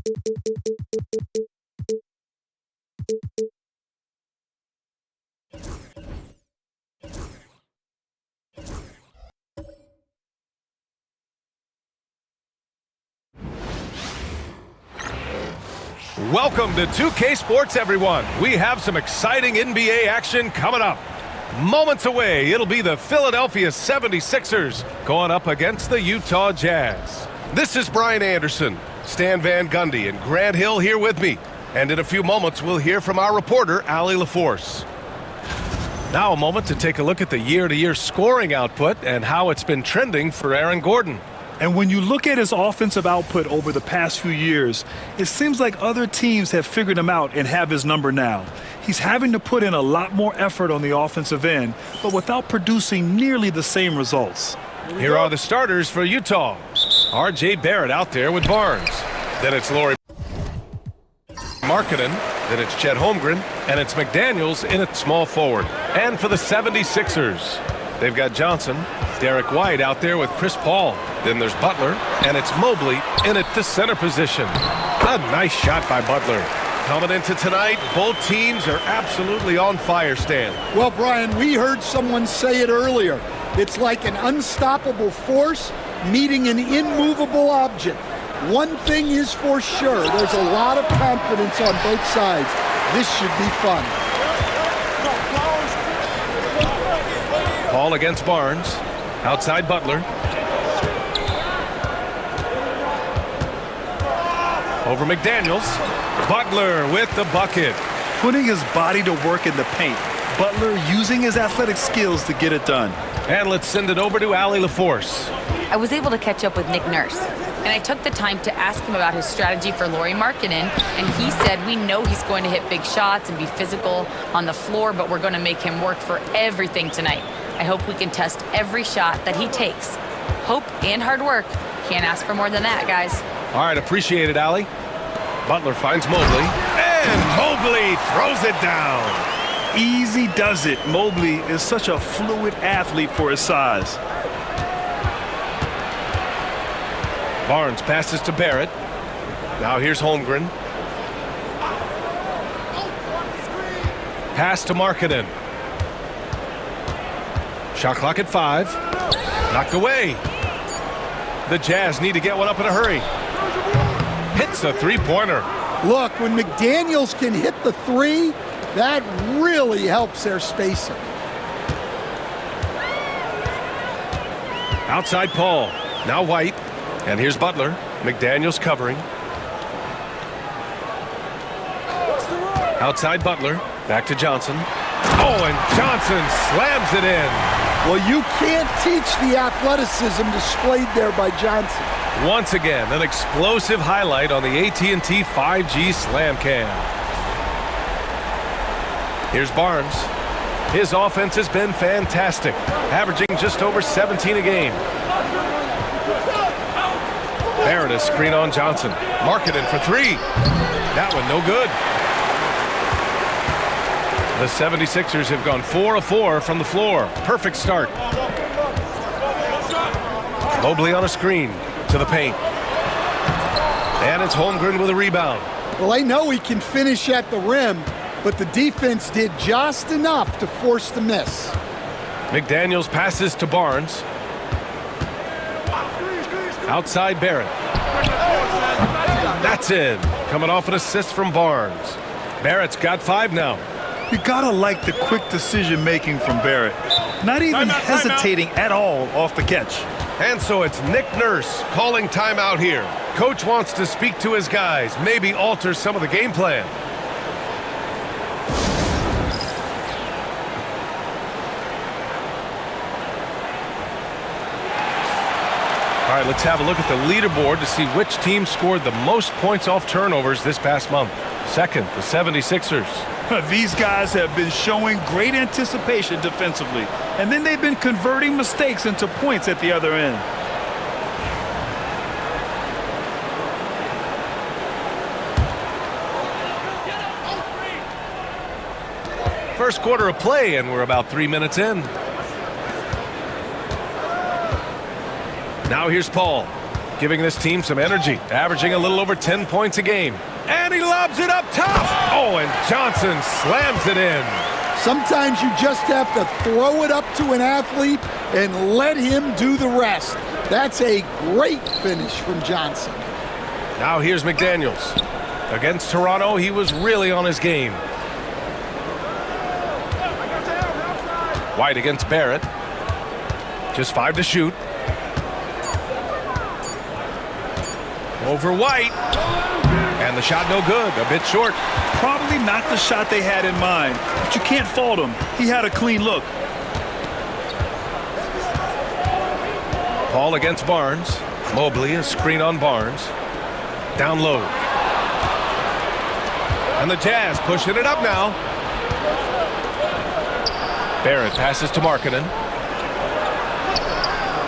Welcome to 2K Sports, everyone. We have some exciting NBA action coming up. Moments away, it'll be the Philadelphia 76ers going up against the Utah Jazz. This is Brian Anderson, Stan Van Gundy, and Grant Hill here with me. And in a few moments, we'll hear from our reporter, Allie LaForce. Now a moment to take a look at the year-to-year scoring output and how it's been trending for Aaron Gordon. And when you look at his offensive output over the past few years, it seems like other teams have figured him out and have his number now. He's having to put in a lot more effort on the offensive end, but without producing nearly the same results. Here are the starters for Utah. R.J. Barrett out there with Barnes. Then it's Lauri Markkanen. Then it's Chet Holmgren. And it's McDaniels in at small forward. And for the 76ers, they've got Johnson, Derek White out there with Chris Paul. Then there's Butler, and it's Mobley in at the center position. A nice shot by Butler. Coming into tonight, both teams are absolutely on fire, Stan. Well, Brian, we heard someone say it earlier. It's like an unstoppable force meeting an immovable object. One thing is for sure, there's a lot of confidence on both sides. This should be fun. Paul against Barnes. Outside Butler. Over McDaniels. Butler with the bucket. Putting his body to work in the paint. Butler using his athletic skills to get it done. And let's send it over to Allie LaForce. I was able to catch up with Nick Nurse, and I took the time to ask him about his strategy for Lauri Markkanen, and he said, we know he's going to hit big shots and be physical on the floor, but we're going to make him work for everything tonight. I hope we can test every shot that he takes. Hope and hard work. Can't ask for more than that, guys. All right, appreciate it, Allie. Butler finds Mobley, and Mobley throws it down. Easy does it. Mobley is such a fluid athlete for his size. Barnes passes to Barrett. Now here's Holmgren. Pass to Markkanen. Shot clock at 5. Knocked away. The Jazz need to get one up in a hurry. Hits a three-pointer. Look, when McDaniels can hit the three, that really helps their spacing. Outside Paul. Now White. And here's Butler. McDaniels covering. Outside Butler. Back to Johnson. Oh, and Johnson slams it in. Well, you can't teach the athleticism displayed there by Johnson. Once again, an explosive highlight on the AT&T 5G Slam Cam. Here's Barnes. His offense has been fantastic, averaging just over 17 a game. Barrett a screen on Johnson. Markkanen for 3. That one no good. The 76ers have gone 4 of 4 from the floor. Perfect start. Mobley on a screen to the paint. And it's Holmgren with a rebound. Well, I know he can finish at the rim, but the defense did just enough to force the miss. McDaniels passes to Barnes. Outside Barrett. That's in. Coming off an assist from Barnes. Barrett's got 5 now. You gotta like the quick decision-making from Barrett. Not even hesitating at all off the catch. And so it's Nick Nurse calling timeout here. Coach wants to speak to his guys, maybe alter some of the game plan. All right, let's have a look at the leaderboard to see which team scored the most points off turnovers this past month. Second, the 76ers. These guys have been showing great anticipation defensively, and then they've been converting mistakes into points at the other end. First quarter of play, and we're about 3 minutes in. Now here's Paul. giving this team some energy, averaging a little over 10 points a game. And he lobs it up top. Oh, and Johnson slams it in. Sometimes you just have to throw it up to an athlete and let him do the rest. That's a great finish from Johnson. Now here's McDaniels. Against Toronto, he was really on his game. White against Barrett. Just 5 to shoot. Over White. And the shot no good, a bit short. Probably not the shot they had in mind, but you can't fault him. He had a clean look. Paul against Barnes. Mobley, a screen on Barnes. Down low. And the Jazz pushing it up now. Barrett passes to Markkanen.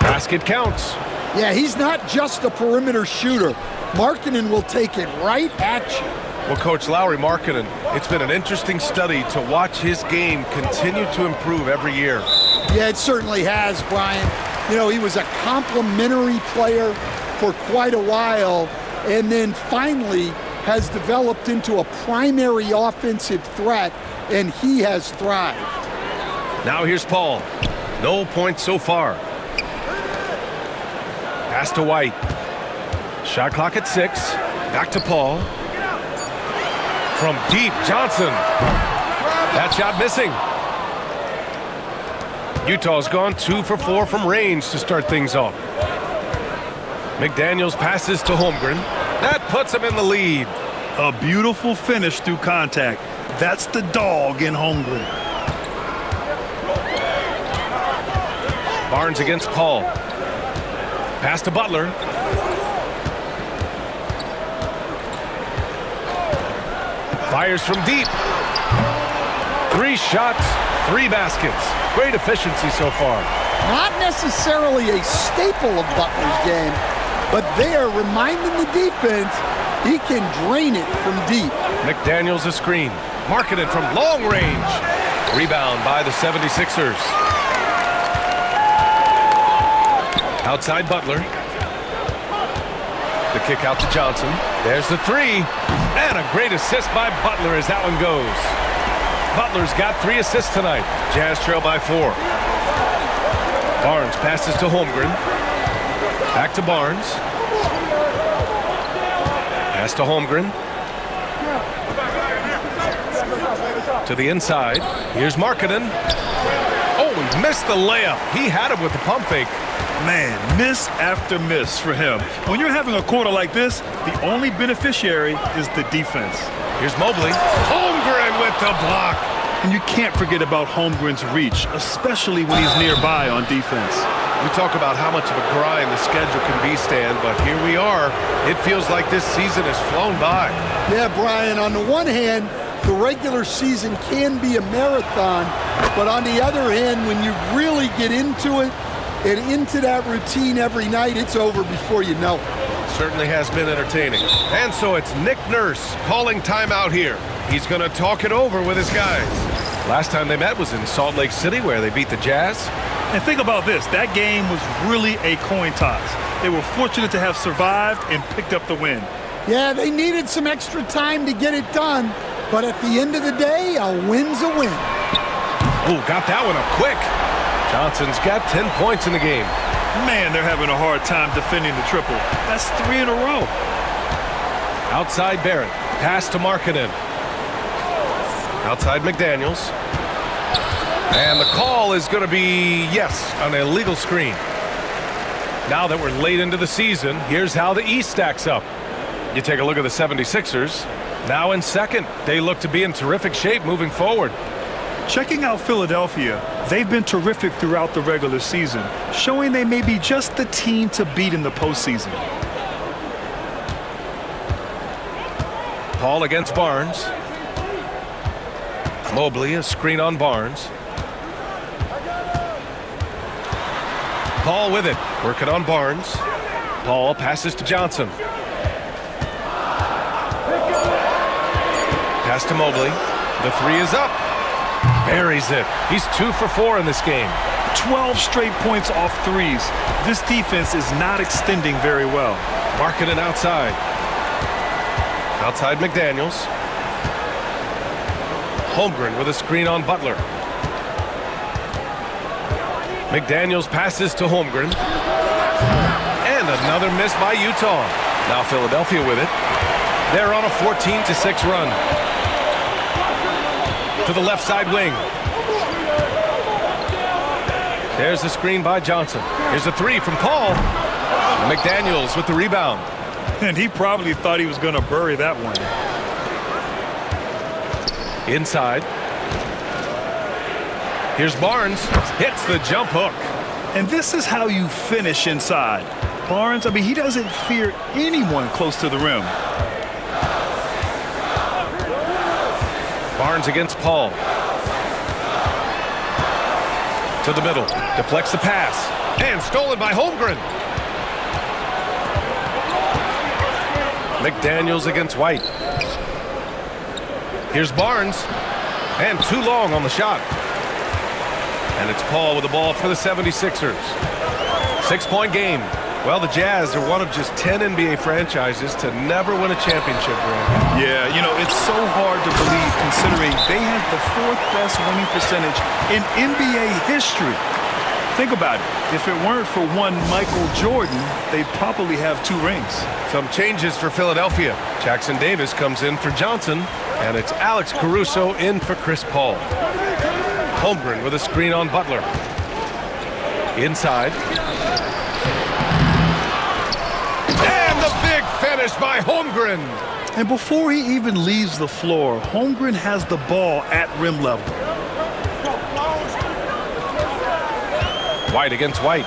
Basket counts. Yeah, he's not just a perimeter shooter. Markkanen will take it right at you. Well, Coach Lowry, Markkanen, it's been an interesting study to watch his game continue to improve every year. Yeah, it certainly has, Brian. You know, he was a complimentary player for quite a while, and then finally has developed into a primary offensive threat, and he has thrived. Now here's Paul. No points so far. Pass to White. Shot clock at 6. Back to Paul. From deep, Johnson. That shot missing. Utah's gone 2 for 4 from range to start things off. McDaniels passes to Holmgren. That puts him in the lead. A beautiful finish through contact. That's the dog in Holmgren. Barnes against Paul. Pass to Butler. Fires from deep. 3 shots, 3 baskets. Great efficiency so far. Not necessarily a staple of Butler's game, but they are reminding the defense he can drain it from deep. McDaniels a screen. Markkanen from long range. Rebound by the 76ers. Outside Butler. The kick out to Johnson. There's the 3. And a great assist by Butler as that one goes. Butler's got 3 assists tonight. Jazz trail by 4. Barnes passes to Holmgren. Back to Barnes. Pass to Holmgren. To the inside. Here's Markkanen. Oh, he missed the layup. He had him with the pump fake. Man, miss after miss for him. When you're having a quarter like this, the only beneficiary is the defense. Here's Mobley. Holmgren with the block. And you can't forget about Holmgren's reach, especially when he's nearby on defense. We talk about how much of a grind the schedule can be, Stan, but here we are. It feels like this season has flown by. Yeah, Brian, on the one hand, the regular season can be a marathon, but on the other hand, when you really get into it and into that routine every night, it's over before you know it. Certainly has been entertaining. And so it's Nick Nurse calling timeout here. He's going to talk it over with his guys. Last time they met was in Salt Lake City, where they beat the Jazz. And think about this. That game was really a coin toss. They were fortunate to have survived and picked up the win. Yeah, they needed some extra time to get it done, but at the end of the day, a win's a win. Oh, got that one up quick. Johnson's got 10 points in the game. Man, they're having a hard time defending the triple. That's 3 in a row. Outside Barrett. Pass to Markkanen. Outside McDaniels. And the call is going to be, yes, an illegal screen. Now that we're late into the season, here's how the East stacks up. You take a look at the 76ers. Now in second, they look to be in terrific shape moving forward. Checking out Philadelphia, they've been terrific throughout the regular season, showing they may be just the team to beat in the postseason. Paul against Barnes. Mobley, a screen on Barnes. Paul with it, working on Barnes. Paul passes to Johnson. Pass to Mobley. The 3 is up. Buries it. He's 2 for 4 in this game. 12 straight points off threes. This defense is not extending very well. Markkanen outside. Outside McDaniels. Holmgren with a screen on Butler. McDaniels passes to Holmgren. And another miss by Utah. Now Philadelphia with it. They're on a 14-6 run. To the left side wing. There's the screen by Johnson. Here's a three from Paul. McDaniels with the rebound. And he probably thought he was going to bury that one. Inside. Here's Barnes. Hits the jump hook. And this is how you finish inside. Barnes, I mean, he doesn't fear anyone close to the rim. Barnes against Paul. To the middle. Deflects the pass. And stolen by Holmgren. McDaniels against White. Here's Barnes. And too long on the shot. And it's Paul with the ball for the 76ers. 6-point game. Well, the Jazz are one of just 10 NBA franchises to never win a championship, Brandon. Yeah, you know, it's so hard to believe considering they had the 4th best winning percentage in NBA history. Think about it. If it weren't for one Michael Jordan, they'd probably have 2 rings. Some changes for Philadelphia. Jackson Davis comes in for Johnson, and it's Alex Caruso in for Chris Paul. Holmgren with a screen on Butler. Inside. And the big finish by Holmgren. And before he even leaves the floor, Holmgren has the ball at rim level. White against White.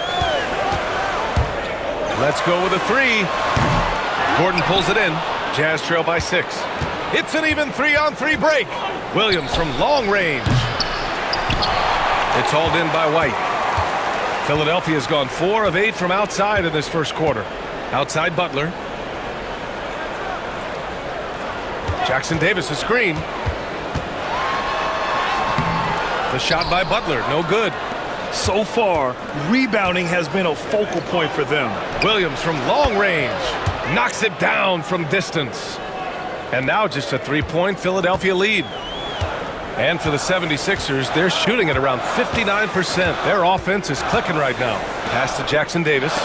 Let's go with a three. Gordon pulls it in. Jazz trail by 6. It's an even 3-on-3 break. Williams from long range. It's hauled in by White. Philadelphia's gone 4 of 8 from outside in this first quarter. Outside Butler. Jackson Davis a screen. The shot by Butler, no good. So far, rebounding has been a focal point for them. Williams from long range knocks it down from distance. And now just a 3-point Philadelphia lead. And for the 76ers, they're shooting at around 59%. Their offense is clicking right now. Pass to Jackson Davis.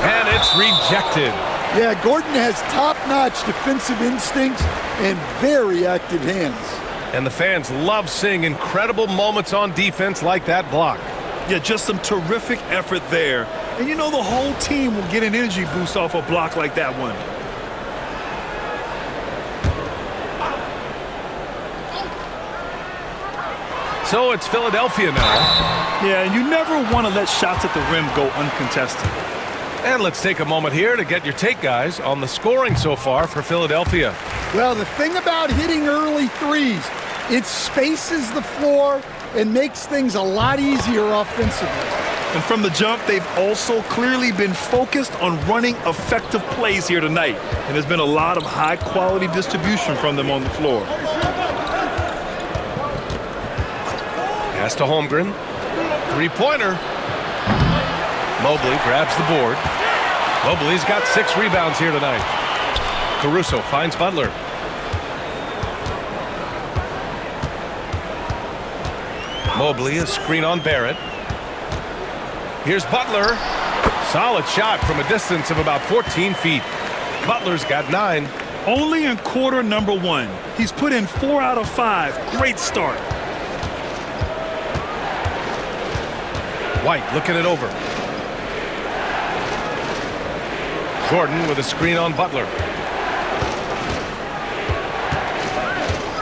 And it's rejected. Yeah, Gordon has top-notch defensive instincts and very active hands. And the fans love seeing incredible moments on defense like that block. Yeah, just some terrific effort there. And you know the whole team will get an energy boost off a block like that one. So it's Philadelphia now. Yeah, and you never want to let shots at the rim go uncontested. And let's take a moment here to get your take, guys, on the scoring so far for Philadelphia. Well, the thing about hitting early threes, it spaces the floor and makes things a lot easier offensively. And from the jump, they've also clearly been focused on running effective plays here tonight. And there's been a lot of high-quality distribution from them on the floor. Pass to Holmgren. 3-pointer. Mobley grabs the board. Mobley's got 6 rebounds here tonight. Caruso finds Butler. Mobley, a screen on Barrett. Here's Butler. Solid shot from a distance of about 14 feet. Butler's got 9. Only in quarter number 1. He's put in 4 out of 5. Great start. White looking it over. Gordon with a screen on Butler.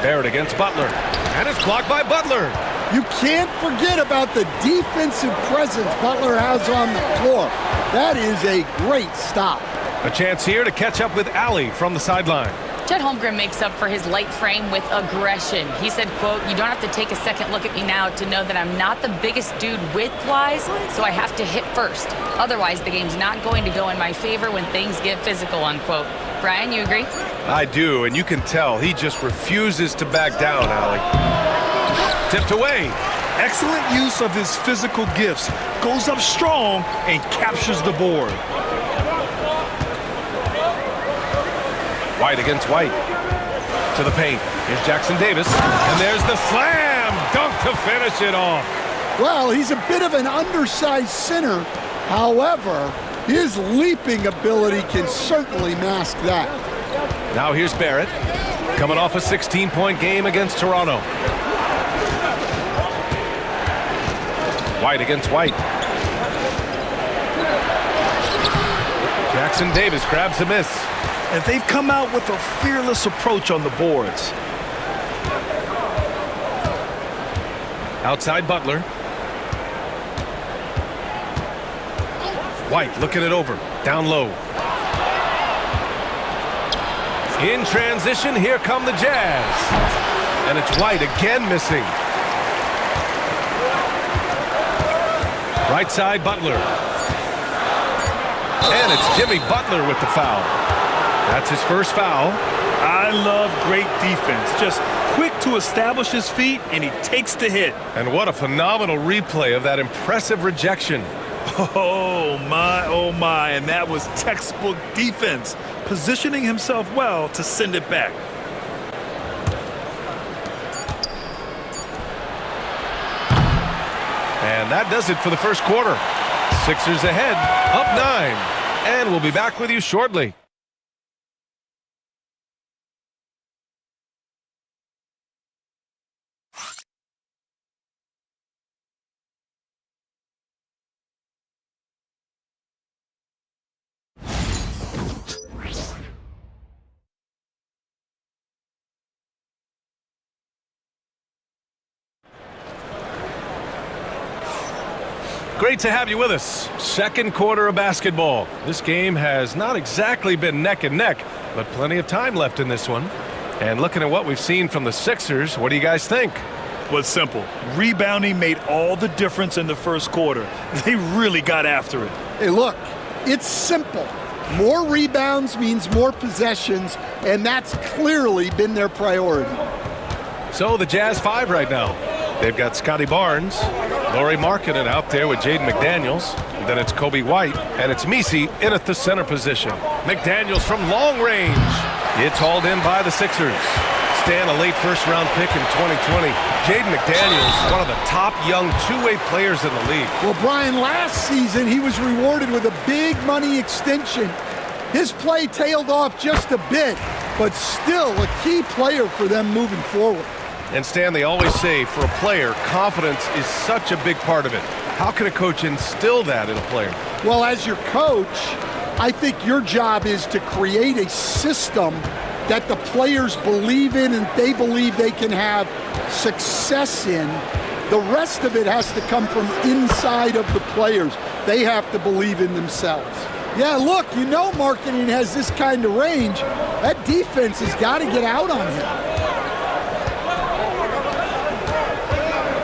Barrett against Butler. And it's blocked by Butler. You can't forget about the defensive presence Butler has on the floor. That is a great stop. A chance here to catch up with Allie from the sideline. Chet Holmgren makes up for his light frame with aggression. He said, quote, "You don't have to take a second look at me now to know that I'm not the biggest dude width-wise, so I have to hit first. Otherwise, the game's not going to go in my favor when things get physical," unquote. Brian, you agree? I do, and you can tell he just refuses to back down, Allie. Tipped away. Excellent use of his physical gifts. Goes up strong and captures the board. White against White. To the paint. Here's Jackson Davis. And there's the slam dunk to finish it off. Well, he's a bit of an undersized center. However, his leaping ability can certainly mask that. Now here's Barrett. Coming off a 16-point game against Toronto. White against White. Jackson Davis grabs a miss. And they've come out with a fearless approach on the boards. Outside Butler. White looking it over. Down low. In transition, here come the Jazz. And it's White again missing. Right side, Butler. And it's Jimmy Butler with the foul. That's his first foul. I love great defense. Just quick to establish his feet, and he takes the hit. And what a phenomenal replay of that impressive rejection. Oh, my, and that was textbook defense, positioning himself well to send it back. And that does it for the first quarter. Sixers ahead, up 9. And we'll be back with you shortly. Great to have you with us. Second quarter of basketball. This game has not exactly been neck and neck, but plenty of time left in this one. And looking at what we've seen from the Sixers, what do you guys think? Well, it's simple. Rebounding made all the difference in the first quarter. They really got after it. Hey, look, it's simple. More rebounds means more possessions, and that's clearly been their priority. So the Jazz 5 right now. They've got Scotty Barnes, Lauri Markkanen out there with Jaden McDaniels. Then it's Kobe White, and it's Messi in at the center position. McDaniels from long range. It's hauled in by the Sixers. Stan, a late first-round pick in 2020. Jaden McDaniels, one of the top young two-way players in the league. Well, Brian, last season he was rewarded with a big money extension. His play tailed off just a bit, but still a key player for them moving forward. And Stan, they always say for a player, confidence is such a big part of it. How can a coach instill that in a player? Well, as your coach, I think your job is to create a system that the players believe in and they believe they can have success in. The rest of it has to come from inside of the players. They have to believe in themselves. Yeah, look, you know Markkanen has this kind of range. That defense has got to get out on him.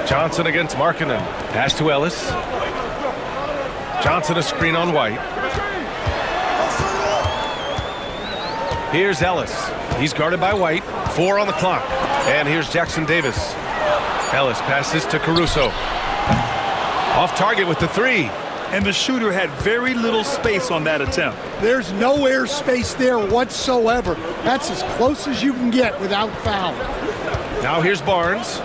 Johnson against Markkanen. Pass to Ellis. Johnson a screen on White. Here's Ellis. He's guarded by White. 4 on the clock. And here's Jackson Davis. Ellis passes to Caruso. Off target with the 3. And the shooter had very little space on that attempt. There's no air space there whatsoever. That's as close as you can get without foul. Now here's Barnes.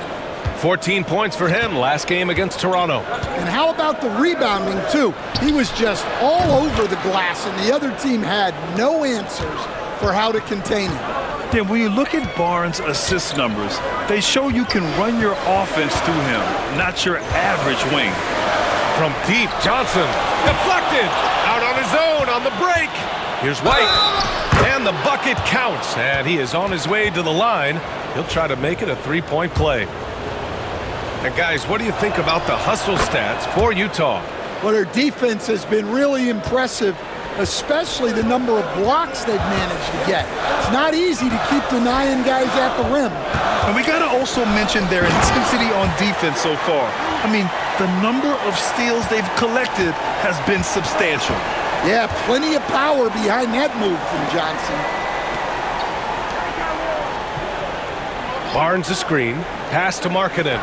14 points for him last game against Toronto. And how about the rebounding, too? He was just all over the glass, and the other team had no answers for how to contain him. Then when you look at Barnes' assist numbers, they show you can run your offense through him, not your average wing. From deep, Johnson deflected out on his own on the break. Here's White, and the bucket counts, and he is on his way to the line. He'll try to make it a three-point play. And guys, what do you think about the hustle stats for Utah? Well, their defense has been really impressive, especially the number of blocks they've managed to get. It's not easy to keep denying guys at the rim. And we got to also mention their intensity on defense so far. I mean, the number of steals they've collected has been substantial. Yeah, plenty of power behind that move from Johnson. Barnes a screen. Pass to Markkanen.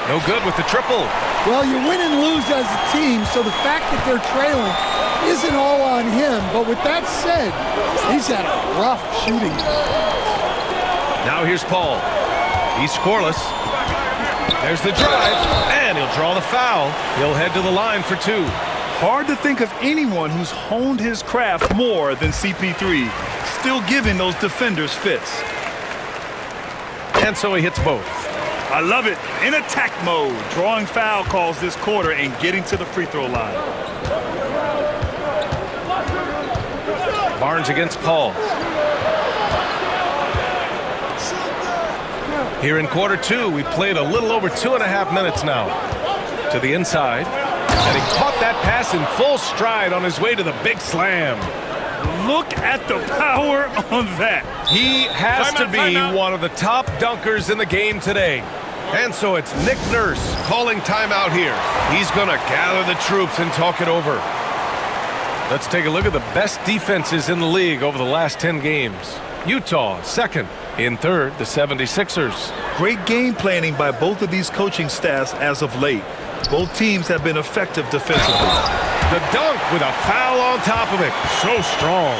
No good with the triple. Well, you win and lose as a team, so the fact that they're trailing isn't all on him. But with that said, he's had a rough shooting. Now here's Paul. He's scoreless. There's the drive, and he'll draw the foul. He'll head to the line for 2. Hard to think of anyone who's honed his craft more than CP3, still giving those defenders fits. And so he hits both. I love it. In attack mode, drawing foul calls this quarter and getting to the free throw line. Barnes against Paul. Here in quarter 2, we played a little over 2.5 minutes now. To the inside, and he caught that pass in full stride on his way to the big slam. Look at the power on that. He has to be one of the top dunkers in the game today. And so it's Nick Nurse calling timeout here. He's going to gather the troops and talk it over. Let's take a look at the best defenses in the league over the last 10 games. Utah, second. In third, the 76ers. Great game planning by both of these coaching staffs as of late. Both teams have been effective defensively. The dunk with a foul on top of it. So strong.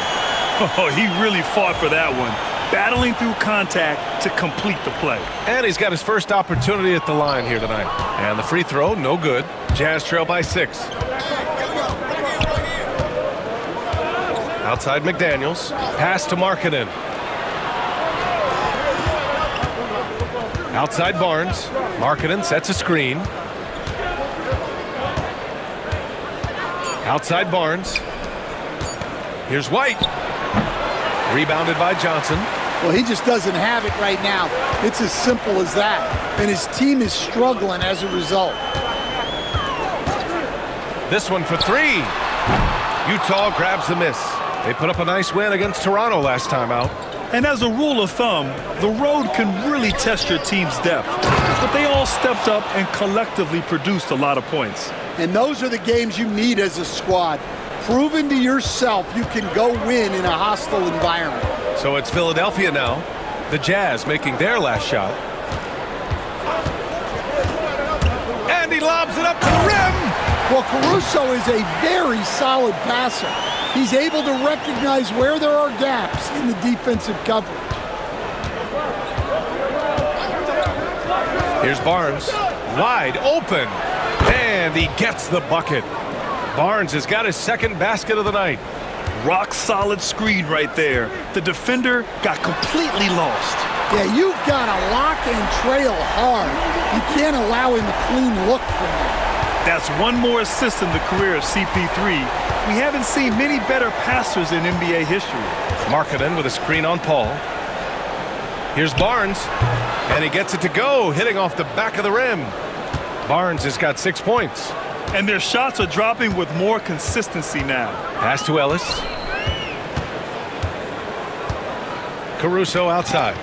Oh, he really fought for that one. Battling through contact to complete the play. And he's got his first opportunity at the line here tonight. And the free throw, no good. Jazz trail by 6. Outside McDaniels. Pass to Markkanen. Outside Barnes. Markkanen sets a screen. Outside Barnes. Here's White. Rebounded by Johnson. Well, he just doesn't have it right now. It's as simple as that. And his team is struggling as a result. This one for 3. Utah grabs the miss. They put up a nice win against Toronto last time out. And as a rule of thumb, the road can really test your team's depth. But they all stepped up and collectively produced a lot of points. And those are the games you need as a squad. Proving to yourself you can go win in a hostile environment. So it's Philadelphia now. The Jazz making their last shot. And he lobs it up to the rim. Well, Caruso is a very solid passer. He's able to recognize where there are gaps in the defensive coverage. Here's Barnes. Wide open. And he gets the bucket. Barnes has got his second basket of the night. Rock solid screen right there. The defender got completely lost. Yeah, you've got to lock and trail hard. You can't allow him a clean look from that. That's one more assist in the career of CP3. We haven't seen many better passers in NBA history. Markkanen with a screen on Paul. Here's Barnes. And he gets it to go, hitting off the back of the rim. Barnes has got 6 points. And their shots are dropping with more consistency now. Pass to Ellis. Caruso outside.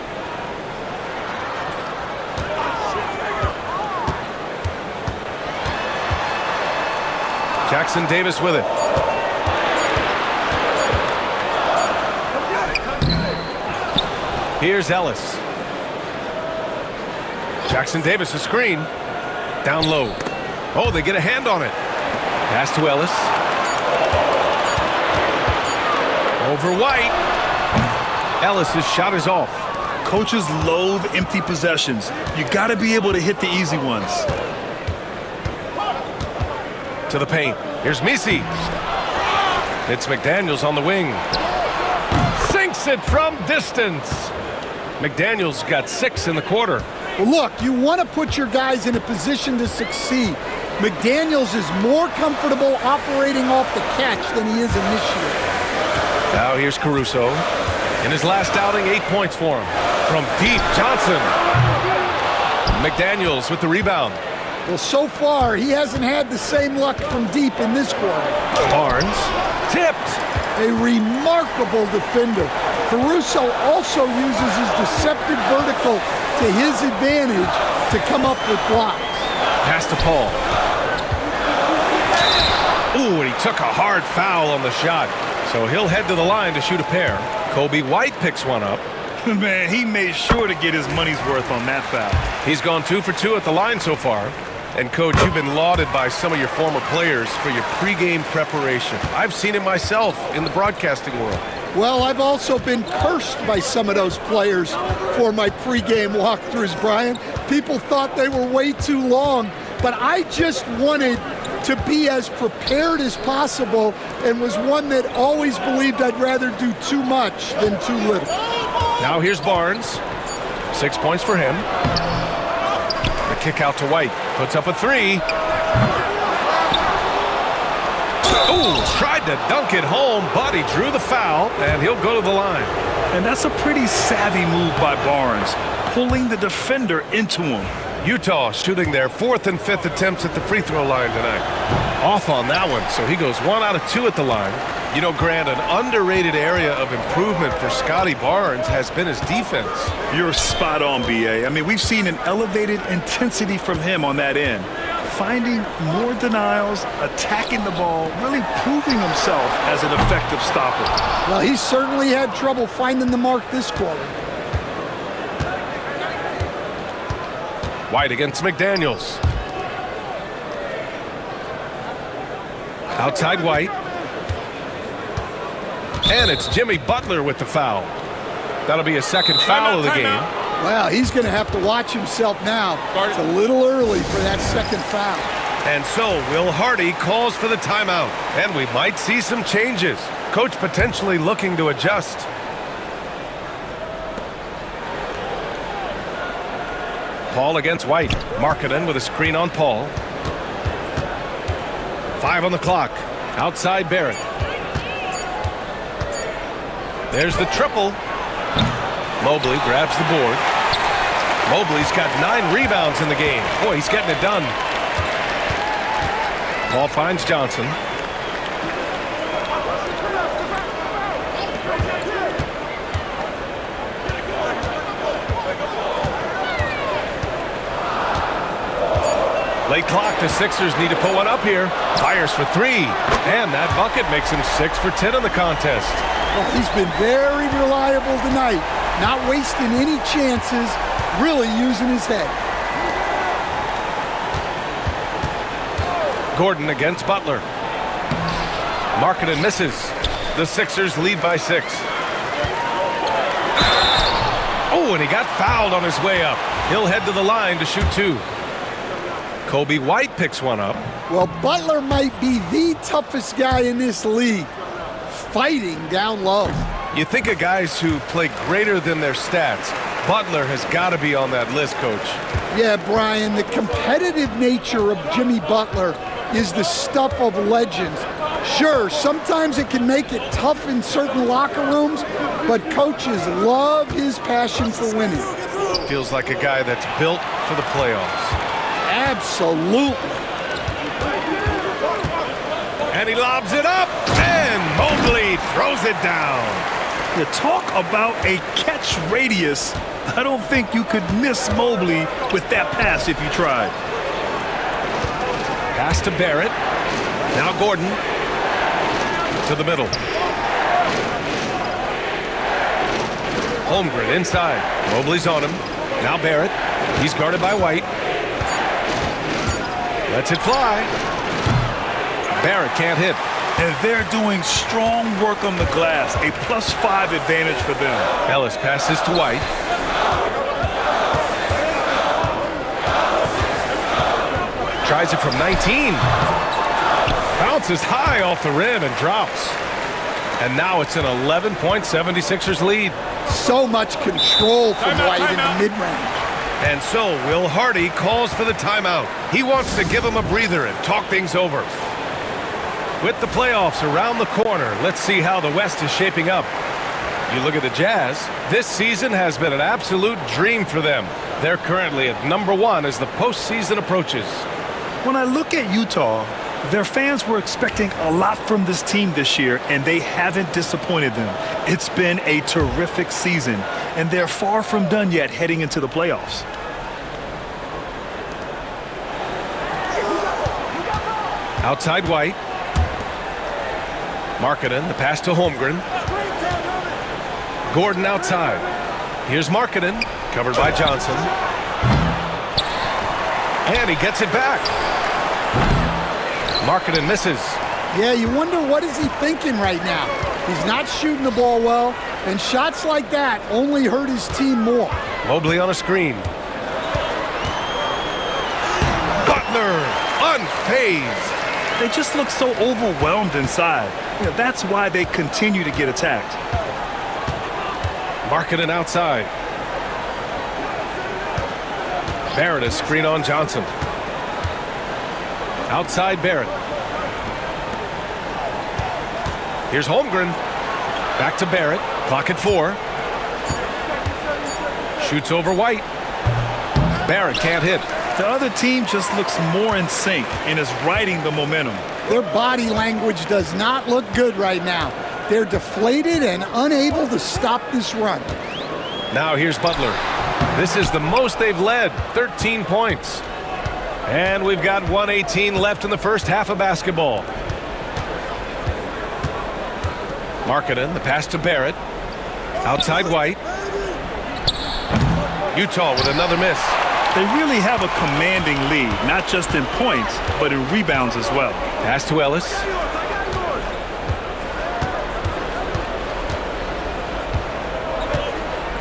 Jackson Davis with it. Here's Ellis. Jackson Davis, a screen. Down low. Oh, they get a hand on it. Pass to Ellis. Over White. Ellis's shot is off. Coaches loathe empty possessions. You got to be able to hit the easy ones. To the paint. Here's Misi. It's McDaniels on the wing. Sinks it from distance. McDaniels got 6 in the quarter. Well, look, you want to put your guys in a position to succeed. McDaniels is more comfortable operating off the catch than he is initiating. Now here's Caruso. In his last outing, 8 points for him. From deep, Johnson. McDaniels with the rebound. Well, so far, he hasn't had the same luck from deep in this quarter. Barnes tipped. A remarkable defender. Caruso also uses his deceptive vertical to his advantage to come up with blocks. Pass to Paul. Ooh, and he took a hard foul on the shot. So he'll head to the line to shoot a pair. Kobe White picks one up. Man, he made sure to get his money's worth on that foul. He's gone 2 for 2 at the line so far. And, Coach, you've been lauded by some of your former players for your pregame preparation. I've seen it myself in the broadcasting world. Well, I've also been cursed by some of those players for my pregame walkthroughs, Brian. People thought they were way too long, but I just wanted to be as prepared as possible and was one that always believed I'd rather do too much than too little. Now here's Barnes. 6 points for him. The kick out to White. Puts up a 3. Oh, tried to dunk it home, but he drew the foul, and he'll go to the line. And that's a pretty savvy move by Barnes, pulling the defender into him. Utah shooting their 4th and 5th attempts at the free throw line tonight. Off on that one, so he goes 1 out of 2 at the line. You know, Grant, an underrated area of improvement for Scotty Barnes has been his defense. You're spot on, B.A. I mean, we've seen an elevated intensity from him on that end. Finding more denials, attacking the ball, really proving himself as an effective stopper. Well, he certainly had trouble finding the mark this quarter. White against McDaniels. Outside White. And it's Jimmy Butler with the foul. That'll be a second foul of the game. Well, he's going to have to watch himself now. It's a little early for that second foul. And so Will Hardy calls for the timeout. And we might see some changes. Coach potentially looking to adjust. Paul against White. Markkanen with a screen on Paul. 5 on the clock. Outside Barrett. There's the triple. Mobley grabs the board. Mobley's got 9 rebounds in the game. Boy, he's getting it done. Paul finds Johnson. Late clock, the Sixers need to put one up here. Fires for 3. And that bucket makes him 6 for 10 in the contest. Well, he's been very reliable tonight. Not wasting any chances, really using his head. Gordon against Butler. Markkanen misses. The Sixers lead by 6. Oh, and he got fouled on his way up. He'll head to the line to shoot 2. Kobe White picks one up. Well, Butler might be the toughest guy in this league, fighting down low. You think of guys who play greater than their stats. Butler has got to be on that list, Coach. Yeah, Brian, the competitive nature of Jimmy Butler is the stuff of legends. Sure, sometimes it can make it tough in certain locker rooms, but coaches love his passion for winning. Feels like a guy that's built for the playoffs. Absolutely. And he lobs it up, and Mobley throws it down. You talk about a catch radius. I don't think you could miss Mobley with that pass if you tried. Pass to Barrett. Now Gordon to the middle. Holmgren inside. Mobley's on him. Now Barrett. He's guarded by White. Lets it fly. Barrett can't hit. And they're doing strong work on the glass. A +5 advantage for them. Ellis passes to White. Tries it from 19. Bounces high off the rim and drops. And now it's an 11-point 76ers lead. So much control from White in the mid-range. And so Will Hardy calls for the timeout. He wants to give him a breather and talk things over. With the playoffs around the corner, let's see how the West is shaping up. You look at the Jazz, this season has been an absolute dream for them. They're currently at #1 as the postseason approaches. When I look at Utah, their fans were expecting a lot from this team this year, and they haven't disappointed them. It's been a terrific season, and they're far from done yet heading into the playoffs. Outside White. Markkanen, the pass to Holmgren. Gordon outside. Here's Markkanen, covered by Johnson. And he gets it back. Markkanen misses. Yeah, you wonder what is he thinking right now. He's not shooting the ball well, and shots like that only hurt his team more. Mobley on a screen. Butler, unfazed. They just look so overwhelmed inside. That's why they continue to get attacked. Markkanen outside. Barrett, a screen on Johnson. Outside Barrett. Here's Holmgren. Back to Barrett. Clock at 4. Shoots over White. Barrett can't hit. The other team just looks more in sync and is riding the momentum. Their body language does not look good right now. They're deflated and unable to stop this run. Now here's Butler. This is the most they've led, 13 points. And we've got 1:18 left in the first half of basketball. Markkanen, the pass to Barrett. Outside White. Utah with another miss. They really have a commanding lead, not just in points, but in rebounds as well. Pass to Ellis.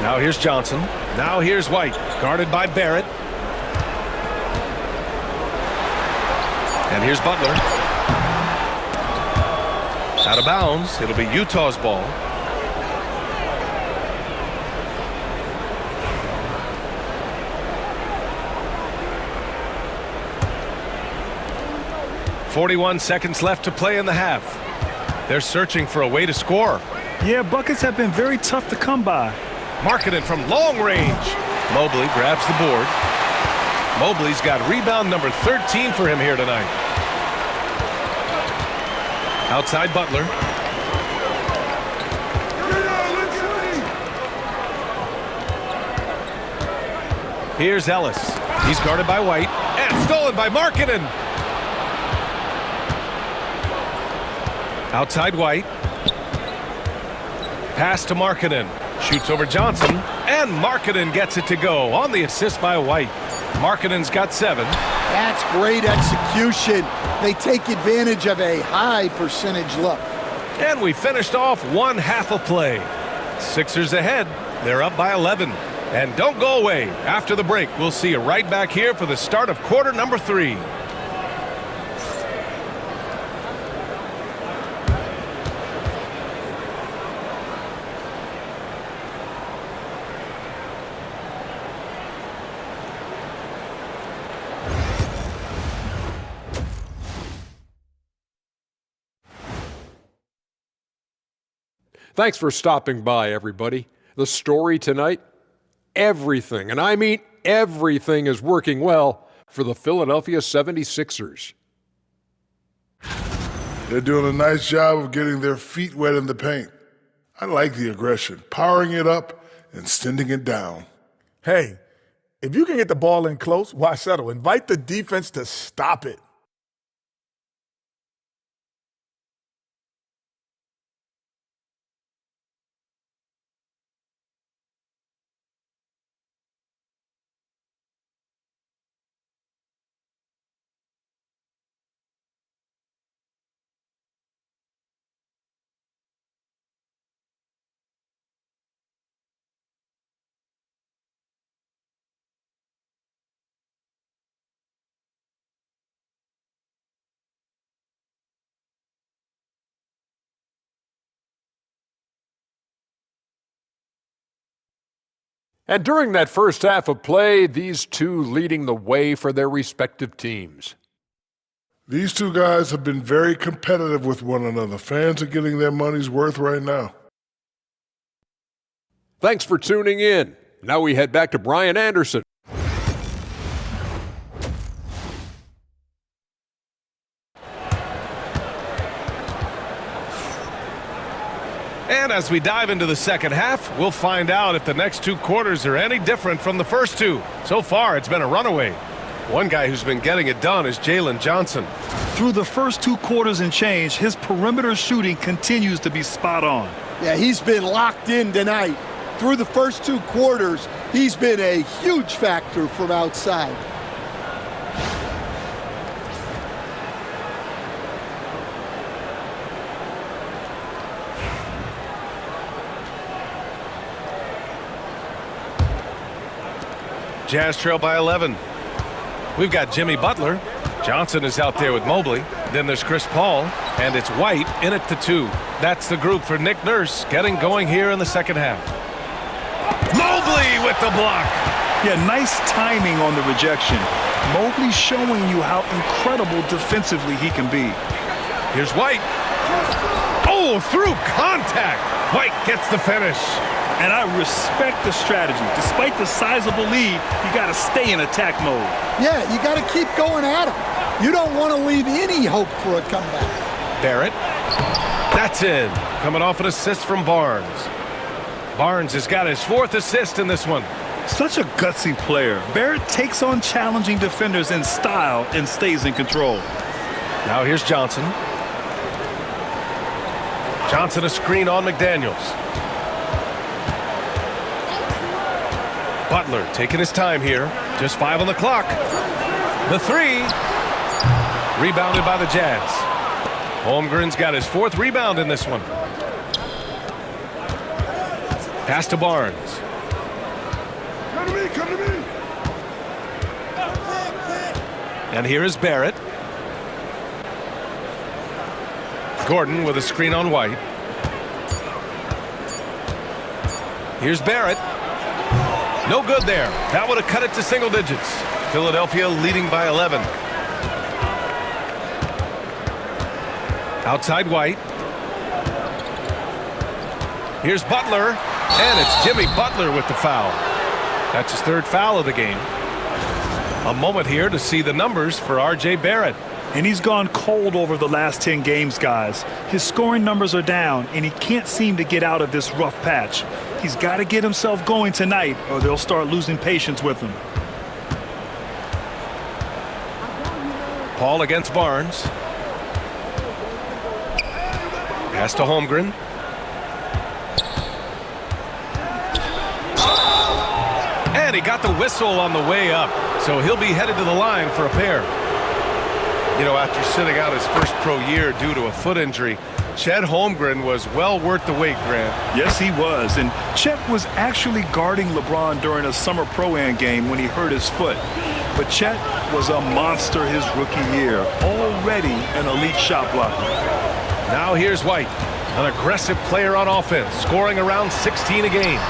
Now here's Johnson. Now here's White, guarded by Barrett. And here's Butler. Out of bounds. It'll be Utah's ball. .41 seconds left to play in the half. They're searching for a way to score. Yeah, buckets have been very tough to come by. Markkanen from long range. Mobley grabs the board. Mobley's got rebound number 13 for him here tonight. Outside Butler. Here's Ellis. He's guarded by White and stolen by Markkanen. Outside White. Pass to Markkanen. Shoots over Johnson, and Markkanen gets it to go on the assist by White. Markkanen's got 7. That's great execution. They take advantage of a high percentage look. And we finished off one half of play. Sixers ahead. They're up by 11. And don't go away. After the break, we'll see you right back here for the start of quarter number 3. Thanks for stopping by, everybody. The story tonight, everything, and I mean everything, is working well for the Philadelphia 76ers. They're doing a nice job of getting their feet wet in the paint. I like the aggression, powering it up and sending it down. Hey, if you can get the ball in close, why settle? Invite the defense to stop it. And during that first half of play, these two leading the way for their respective teams. These two guys have been very competitive with one another. Fans are getting their money's worth right now. Thanks for tuning in. Now we head back to Brian Anderson. And as we dive into the second half, we'll find out if the next 2 quarters are any different from the first 2. So far, it's been a runaway. One guy who's been getting it done is Jalen Johnson. Through the first 2 quarters and change, his perimeter shooting continues to be spot on. Yeah, he's been locked in tonight. through the first 2 quarters, he's been a huge factor from outside. Jazz trail by 11. We've got Jimmy Butler. Johnson is out there with Mobley. Then there's Chris Paul, and it's White in at the 2. That's the group for Nick Nurse getting going here in the second half. Mobley with the block. Yeah, nice timing on the rejection. Mobley showing you how incredible defensively he can be. Here's White. Oh, through contact. White gets the finish. And I respect the strategy. Despite the sizable lead, you got to stay in attack mode. Yeah, you got to keep going at him. You don't want to leave any hope for a comeback. Barrett. That's in. Coming off an assist from Barnes. Barnes has got his 4th assist in this one. Such a gutsy player. Barrett takes on challenging defenders in style and stays in control. Now here's Johnson. Johnson a screen on McDaniels. Butler taking his time here. Just 5 on the clock. The 3. Rebounded by the Jazz. Holmgren's got his 4th rebound in this one. Pass to Barnes. Come to me, come to me. And here is Barrett. Gordon with a screen on White. Here's Barrett. No good there. That would have cut it to single digits. Philadelphia leading by 11. Outside White. Here's Butler. And it's Jimmy Butler with the foul. That's his 3rd foul of the game. A moment here to see the numbers for R.J. Barrett. And he's gone cold over the last 10 games, guys. His scoring numbers are down, and he can't seem to get out of this rough patch. He's got to get himself going tonight, or they'll start losing patience with him. Paul against Barnes. Pass to Holmgren. And he got the whistle on the way up, so he'll be headed to the line for a pair. You know, after sitting out his first pro year due to a foot injury, Chet Holmgren was well worth the wait, Grant. Yes, he was. And Chet was actually guarding LeBron during a summer Pro-Am game when he hurt his foot. But Chet was a monster his rookie year, already an elite shot blocker. Now here's White, an aggressive player on offense, scoring around 16 a game.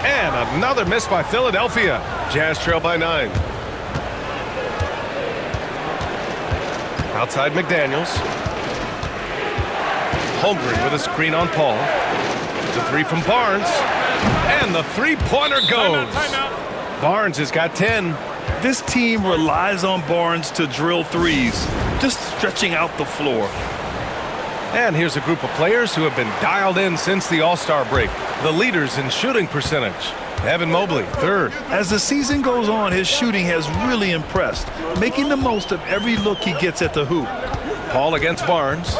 And another miss by Philadelphia. Jazz trail by 9. Outside McDaniels. Holmgren with a screen on Paul. The 3 from Barnes. And the 3-pointer goes. Barnes has got 10. This team relies on Barnes to drill threes, just stretching out the floor. And here's a group of players who have been dialed in since the All-Star break. The leaders in shooting percentage. Evan Mobley, 3rd. As the season goes on, his shooting has really impressed, making the most of every look he gets at the hoop. Paul against Barnes.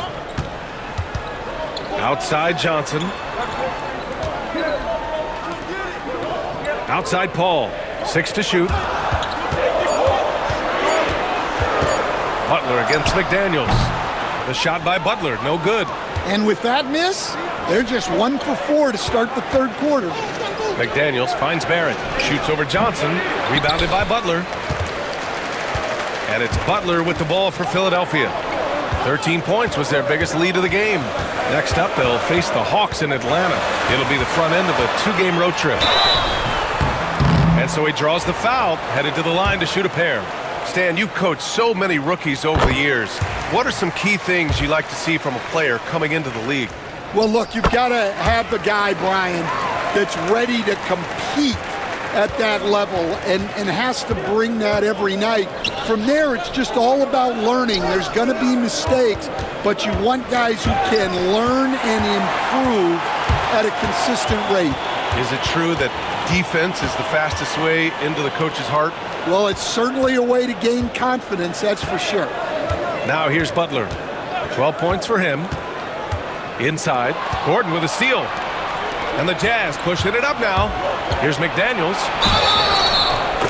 Outside Johnson. Outside Paul. 6 to shoot. Butler against McDaniels. The shot by Butler, no good. And with that miss, they're just 1 for 4 to start the 3rd quarter. McDaniels finds Barrett. Shoots over Johnson. Rebounded by Butler. And it's Butler with the ball for Philadelphia. 13 points was their biggest lead of the game. Next up, they'll face the Hawks in Atlanta. It'll be the front end of a 2-game road trip. And so he draws the foul, headed to the line to shoot a pair. Stan, you've coached so many rookies over the years. What are some key things you like to see from a player coming into the league? Well, look, you've got to have the guy, Brian, that's ready to compete at that level and has to bring that every night. From there, it's just all about learning. There's going to be mistakes, but you want guys who can learn and improve at a consistent rate. Is it true that defense is the fastest way into the coach's heart? Well, it's certainly a way to gain confidence, that's for sure. Now here's Butler. 12 points for him. Inside, Gordon with a steal. And the Jazz pushing it up now. Here's McDaniels.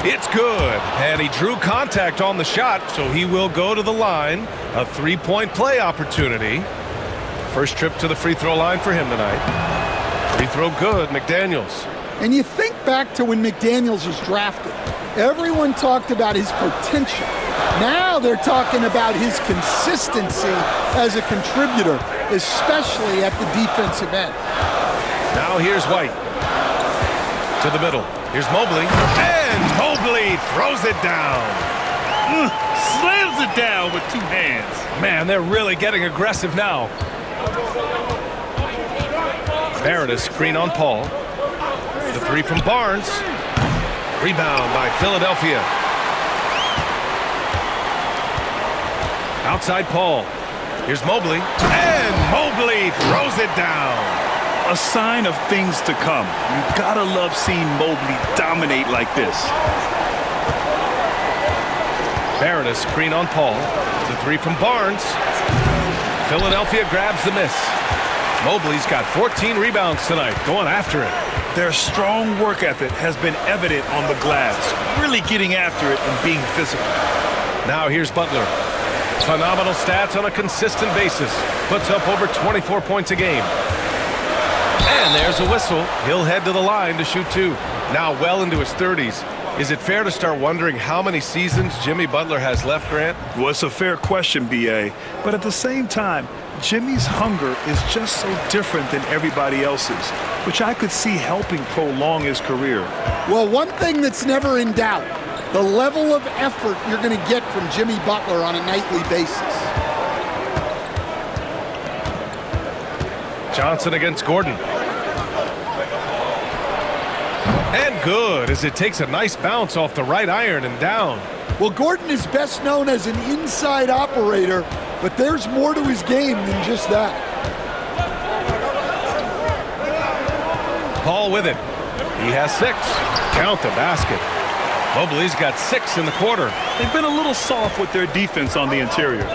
It's good. And he drew contact on the shot, so he will go to the line. A three-point play opportunity. First trip to the free throw line for him tonight. Free throw good, McDaniels. And you think back to when McDaniels was drafted. Everyone talked about his potential. Now they're talking about his consistency as a contributor, especially at the defensive end. Now here's White. To the middle. Here's Mobley. And Mobley throws it down. Slams it down with two hands. Man, they're really getting aggressive now. Barrett, a screen on Paul. The three from Barnes. Rebound by Philadelphia. Outside Paul. Here's Mobley. And Mobley throws it down. A sign of things to come. You gotta love seeing Mobley dominate like this. Barrett, a screen on Paul. The three from Barnes. Philadelphia grabs the miss. Mobley's got 14 rebounds tonight, going after it. Their strong work ethic has been evident on the glass, really getting after it and being physical. Now here's Butler. Phenomenal stats on a consistent basis. Puts up over 24 points a game. And there's a whistle. He'll head to the line to shoot two. Now well into his 30s. Is it fair to start wondering how many seasons Jimmy Butler has left, Grant? Well, it's a fair question, B.A. But at the same time, Jimmy's hunger is just so different than everybody else's, which I could see helping prolong his career. Well, one thing that's never in doubt, the level of effort you're going to get from Jimmy Butler on a nightly basis. Johnson against Gordon. And good, as it takes a nice bounce off the right iron and down. Well, Gordon is best known as an inside operator, but there's more to his game than just that. Paul with it. He has 6. Count the basket. Mobley's got 6 in the quarter. They've been a little soft with their defense on the interior.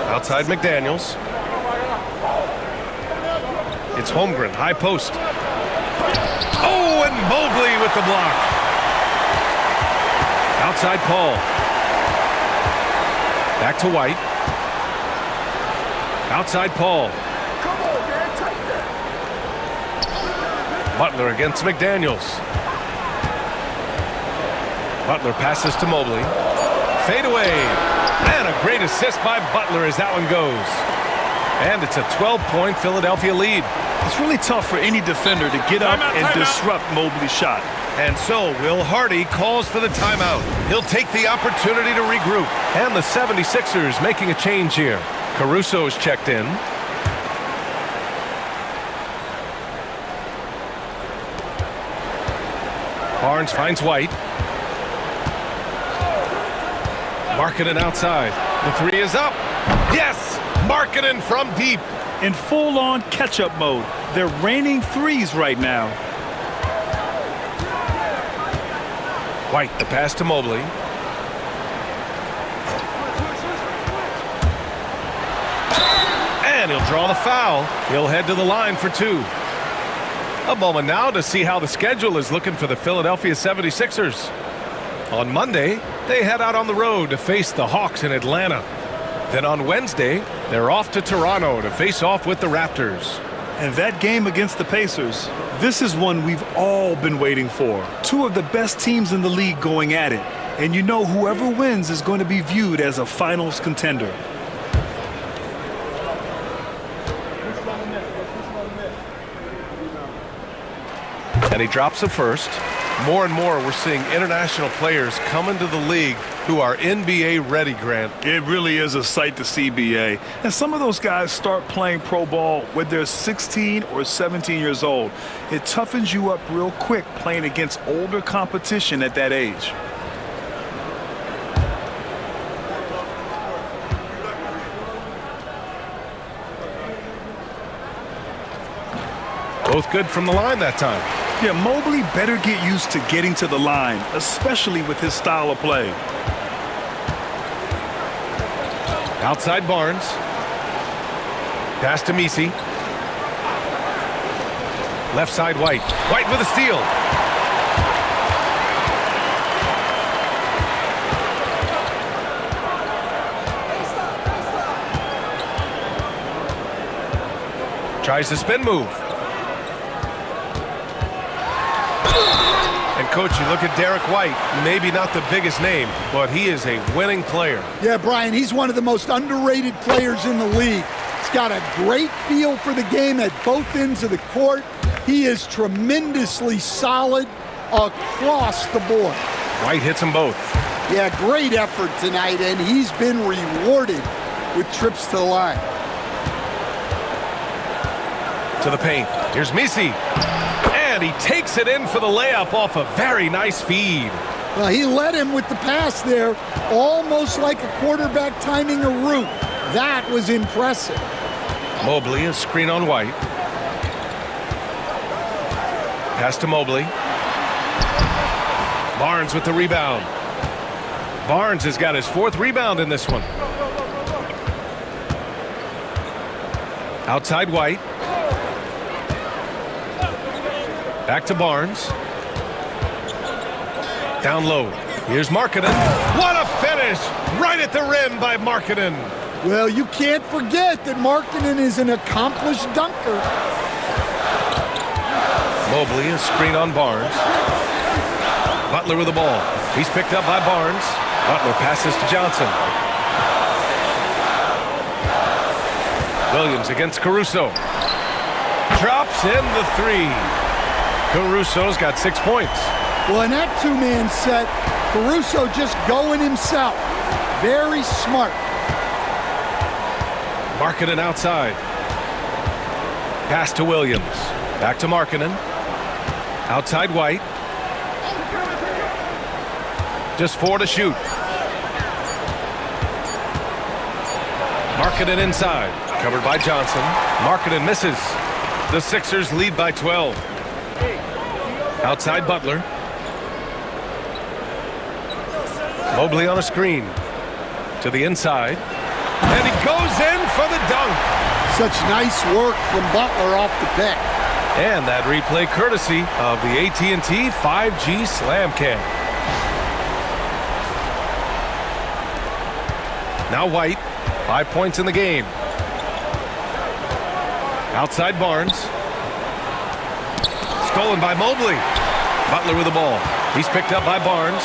Outside McDaniels. It's Holmgren, high post. Oh, and Mobley with the block. Outside Paul. Back to White. Outside Paul. Butler against McDaniels. Butler passes to Mobley. Fade away. And a great assist by Butler as that one goes. And it's a 12-point Philadelphia lead. It's really tough for any defender to get up and disrupt Mobley's shot. And so Will Hardy calls for the timeout. He'll take the opportunity to regroup. And the 76ers making a change here. Caruso's checked in. Barnes finds White. Markkanen outside. The three is up. Yes! Markkanen from deep. In full-on catch-up mode. They're raining threes right now. White, the pass to Mobley. And he'll draw the foul. He'll head to the line for 2. A moment now to see how the schedule is looking for the Philadelphia 76ers. On Monday, they head out on the road to face the Hawks in Atlanta. Then on Wednesday, they're off to Toronto to face off with the Raptors. And that game against the Pacers, this is one we've all been waiting for. 2 of the best teams in the league going at it. And you know whoever wins is going to be viewed as a finals contender. And he drops it first. More and more, we're seeing international players come into the league who are NBA ready, Grant. It really is a sight to see, BA. And some of those guys start playing pro ball when they're 16 or 17 years old. It toughens you up real quick playing against older competition at that age. Both good from the line that time. Yeah, Mobley better get used to getting to the line, especially with his style of play. Outside Barnes. Pass to Messi. Left side, White. White with a steal. Tries the spin move. And coach, you look at Derek White, maybe not the biggest name, but he is a winning player. Yeah, Brian, he's one of the most underrated players in the league. He's got a great feel for the game at both ends of the court. He is tremendously solid across the board. White hits them both. Yeah, great effort tonight, and he's been rewarded with trips to the line. To the paint. Here's Misi. And he takes it in for the layup off a very nice feed. Well, he led him with the pass there, almost like a quarterback timing a route. That was impressive. Mobley, a screen on White. Pass to Mobley. Barnes with the rebound. Barnes has got his 4th rebound in this one. Outside White. Back to Barnes. Down low. Here's Markkanen. What a finish! Right at the rim by Markkanen. Well, you can't forget that Markkanen is an accomplished dunker. Mobley, a screen on Barnes. Butler with the ball. He's picked up by Barnes. Butler passes to Johnson. Williams against Caruso. Drops in the 3. Caruso's got 6 points. Well, in that two-man set, Caruso just going himself. Very smart. Markkanen outside. Pass to Williams. Back to Markkanen. Outside White. Just 4 to shoot. Markkanen inside. Covered by Johnson. Markkanen misses. The Sixers lead by 12. Outside Butler. Mobley on a screen. To the inside. And he goes in for the dunk. Such nice work from Butler off the pick. And that replay courtesy of the AT&T 5G Slam Cam. Now White. 5 points in the game. Outside Barnes. Stolen by Mobley. Butler with the ball. He's picked up by Barnes.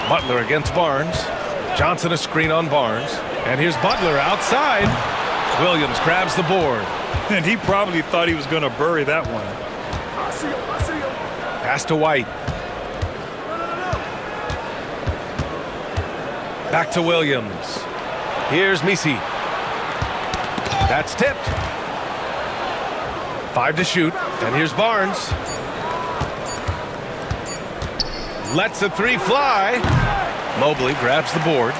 Butler against Barnes. Johnson a screen on Barnes. And here's Butler outside. Williams grabs the board. And he probably thought he was going to bury that one. Pass to White. Back to Williams. Here's Misi. That's tipped. 5 to shoot. And here's Barnes. Lets the 3 fly. Mobley grabs the board.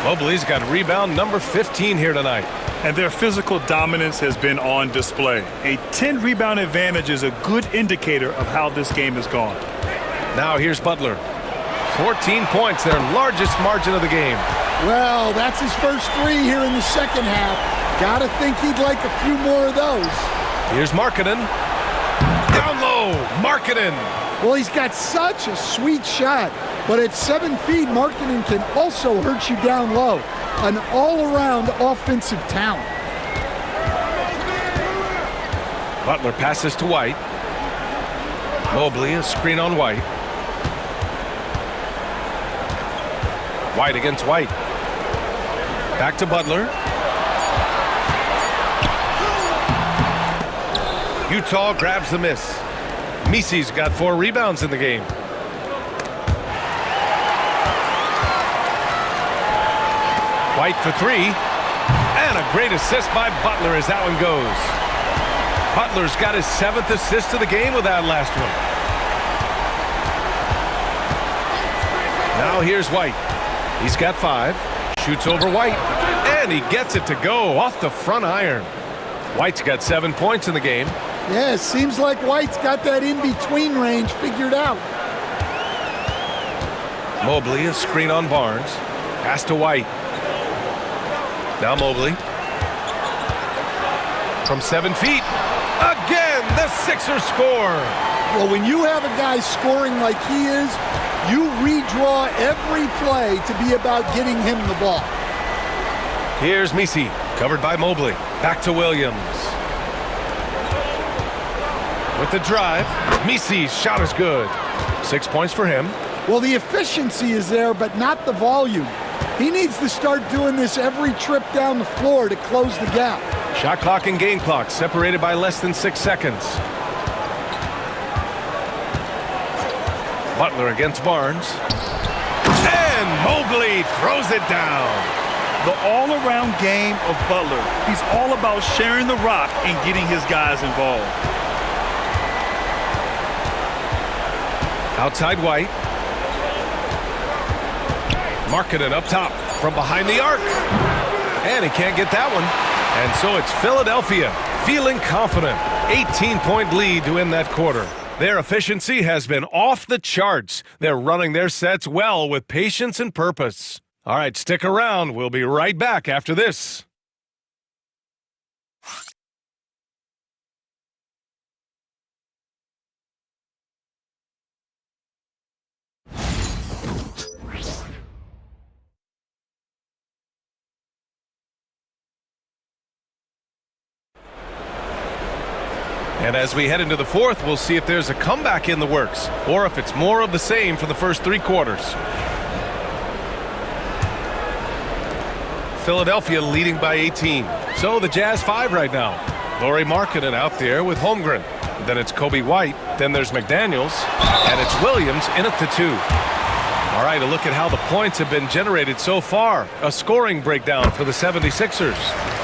Mobley's got rebound number 15 here tonight. And their physical dominance has been on display. A 10-rebound advantage is a good indicator of how this game has gone. Now here's Butler. 14 points, their largest margin of the game. Well, that's his first 3 here in the second half. Gotta think he'd like a few more of those. Here's Markkanen. Down low, Markkanen. Well, he's got such a sweet shot, but at 7 feet, Markkanen can also hurt you down low. An all-around offensive talent. Butler passes to White. Mobley, a screen on White. White against White. Back to Butler. Utah grabs the miss. Misi's got 4 rebounds in the game. White for 3. And a great assist by Butler as that one goes. Butler's got his 7th assist of the game with that last one. Now here's White. He's got 5. Shoots over White. And he gets it to go off the front iron. White's got 7 points in the game. Yeah, it seems like White's got that in-between range figured out. Mobley, a screen on Barnes. Pass to White. Now Mobley. From 7 feet. Again, the Sixers score. Well, when you have a guy scoring like he is, you redraw every play to be about getting him the ball. Here's Messi, covered by Mobley. Back to Williams. With the drive, Messi's shot is good. 6 points for him. Well, the efficiency is there, but not the volume. He needs to start doing this every trip down the floor to close the gap. Shot clock and game clock separated by less than 6 seconds. Butler against Barnes. And Mobley throws it down. The all-around game of Butler. He's all about sharing the rock and getting his guys involved. Outside White. Markkanen up top from behind the arc. And he can't get that one. And so it's Philadelphia feeling confident. 18-point lead to end that quarter. Their efficiency has been off the charts. They're running their sets well with patience and purpose. All right, stick around. We'll be right back after this. And as we head into the fourth, we'll see if there's a comeback in the works or if it's more of the same for the first 3 quarters. Philadelphia leading by 18. So the Jazz 5 right now. Lauri Markkanen out there with Holmgren. Then it's Kobe White. Then there's McDaniels. And it's Williams in at the 2. All right, a look at how the points have been generated so far. A scoring breakdown for the 76ers.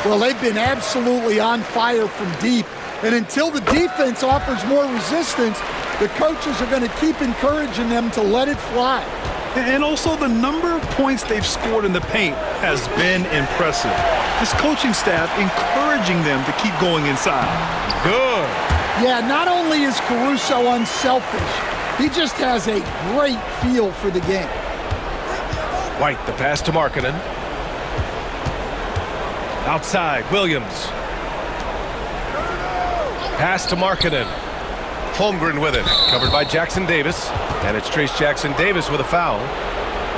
Well, they've been absolutely on fire from deep. And until the defense offers more resistance, the coaches are going to keep encouraging them to let it fly. And also the number of points they've scored in the paint has been impressive. This coaching staff encouraging them to keep going inside. Good. Yeah, not only is Caruso unselfish, he just has a great feel for the game. White, the pass to Markkanen. Outside, Williams. Pass to Markkanen. Holmgren with it. Covered by Jackson Davis. And it's Trace Jackson Davis with a foul.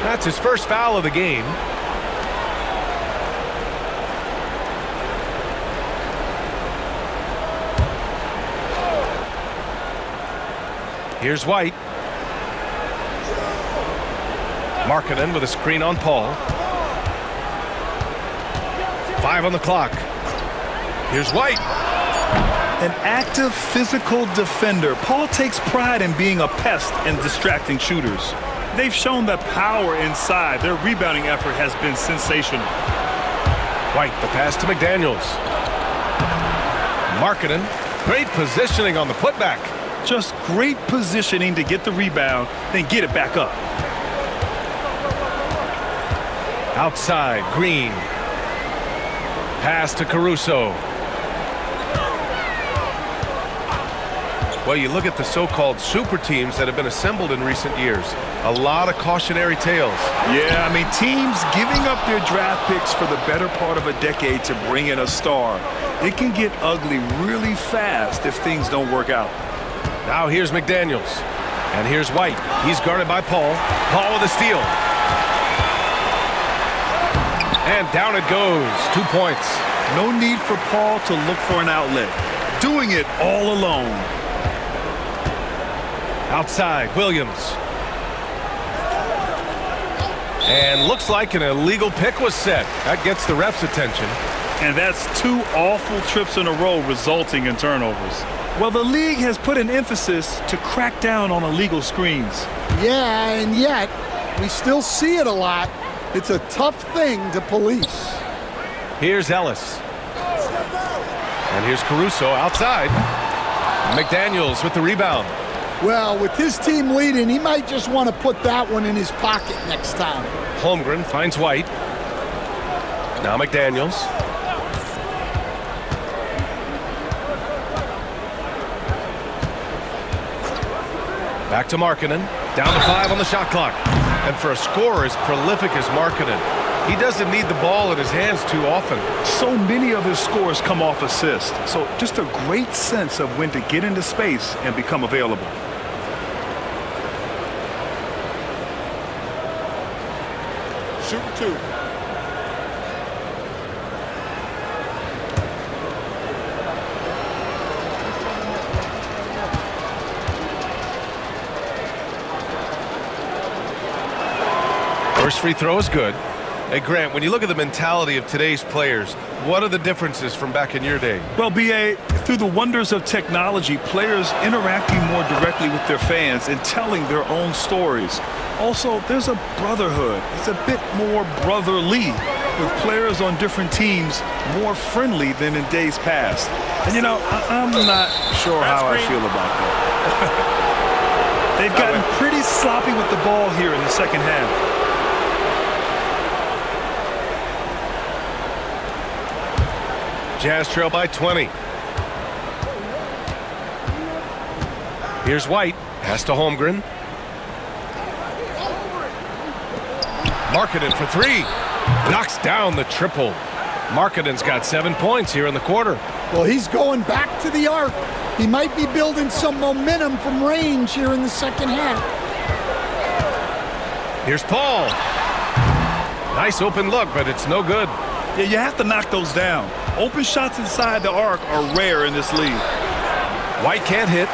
That's his first foul of the game. Here's White. Markkanen with a screen on Paul. 5 on the clock. Here's White. An active physical defender. Paul takes pride in being a pest and distracting shooters. They've shown that power inside. Their rebounding effort has been sensational. White, the pass to McDaniels. Markkanen, great positioning on the putback. Just great positioning to get the rebound, then get it back up. Outside, Green. Pass to Caruso. Well, you look at the so-called super teams that have been assembled in recent years. A lot of cautionary tales. Yeah, I mean, teams giving up their draft picks for the better part of a decade to bring in a star. It can get ugly really fast if things don't work out. Now here's McDaniels. And here's White. He's guarded by Paul. Paul with a steal. And down it goes. 2 points. No need for Paul to look for an outlet. Doing it all alone. Outside, Williams. And looks like an illegal pick was set. That gets the ref's attention. And that's 2 awful trips in a row resulting in turnovers. Well, the league has put an emphasis to crack down on illegal screens. Yeah, and yet we still see it a lot. It's a tough thing to police. Here's Ellis. And here's Caruso outside. McDaniels with the rebound. Well, with his team leading, he might just want to put that one in his pocket next time. Holmgren finds White. Now McDaniels. Back to Markkanen. Down to 5 on the shot clock. And for a scorer as prolific as Markkanen, He doesn't need the ball in his hands too often. So many of his scores come off assists. So just a great sense of when to get into space and become available. Shoot 2. First free throw is good. Hey, Grant, when you look at the mentality of today's players, what are the differences from back in your day? Well, B.A., through the wonders of technology, players interacting more directly with their fans and telling their own stories. Also, there's a brotherhood. It's a bit more brotherly, with players on different teams more friendly than in days past. And, you know, I'm not sure how I feel about that. They've gotten pretty sloppy with the ball here in the second half. Jazz trail by 20. Here's White. Pass to Holmgren. Markkanen for 3. Knocks down the triple. Markkanen's got 7 points here in the quarter. Well, he's going back to the arc. He might be building some momentum from range here in the second half. Here's Paul. Nice open look, but it's no good. Yeah, you have to knock those down. Open shots inside the arc are rare in this league. White can't hit.